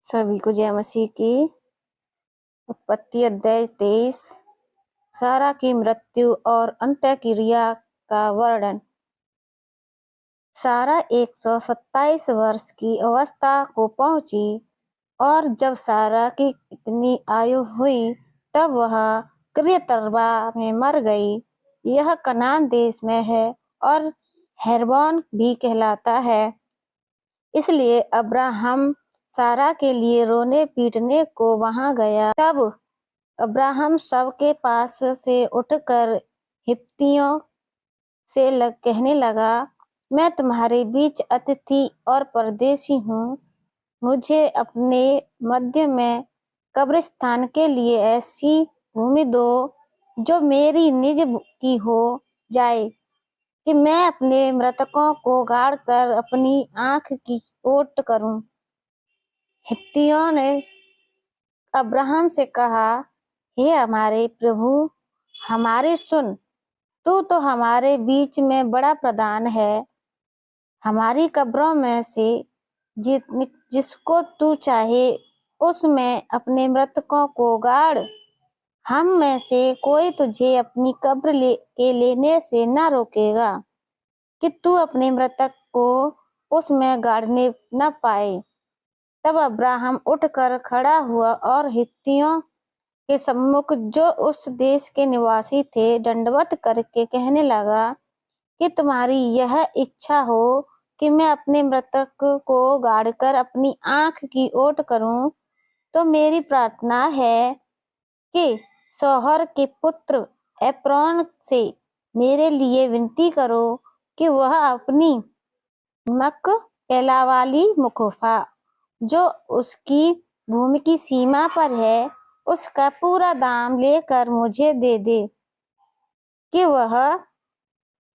सभी को जय मसीह की। उत्पत्ति अध्याय 23। सारा की मृत्यु और अंत्य क्रिया का वर्णन। सारा 127 वर्ष की अवस्था को पहुंची और जब सारा की इतनी आयु हुई तब वह किर्यतर्बा में मर गई। यह कनान देश में है और हेर्बोन भी कहलाता है। इसलिए अब्राहम सारा के लिए रोने पीटने को वहां गया। तब अब्राहम शव के पास से उठकर हिब्तियों से कहने लगा, मैं तुम्हारे बीच अतिथि और परदेशी हूँ। मुझे अपने मध्य में कब्रिस्तान के लिए ऐसी भूमि दो जो मेरी निज की हो जाए कि मैं अपने मृतकों को गाड़कर अपनी आंख की ओट करूं। हिब्तियों ने अब्राहम से कहा, हे हमारे प्रभु, हमारी सुन, तू तो हमारे बीच में बड़ा प्रधान है। हमारी कब्रों में से जिसको तू चाहे उसमें अपने मृतकों को गाड़। हम में से कोई तुझे अपनी कब्र के लेने से न रोकेगा कि तू अपने मृतक को उसमें गाड़ने न पाए। तब अब्राहम उठकर खड़ा हुआ और हित्तियों के सम्मुख जो उस देश के निवासी थे दंडवत करके कहने लगा कि तुम्हारी यह इच्छा हो कि मैं अपने मृतक को गाड़कर अपनी आंख की ओट करूं, तो मेरी प्रार्थना है कि सोहर के पुत्र एप्रोन से मेरे लिए विनती करो कि वह अपनी मकपेला वाली मुखफा जो उसकी भूमि की सीमा पर है उसका पूरा दाम लेकर मुझे दे दे कि वह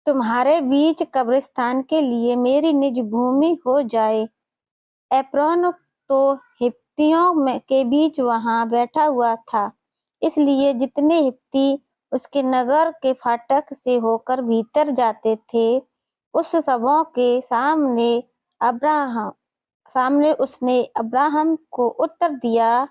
तुम्हारे बीच कब्रिस्तान के लिए मेरी निज भूमि हो जाए। एप्रोन तो हिब्तियों के बीच वहां बैठा हुआ था, इसलिए जितने हिब्ती उसके नगर के फाटक से होकर भीतर जाते थे उस सबों के सामने उसने अब्राहम को उत्तर दिया,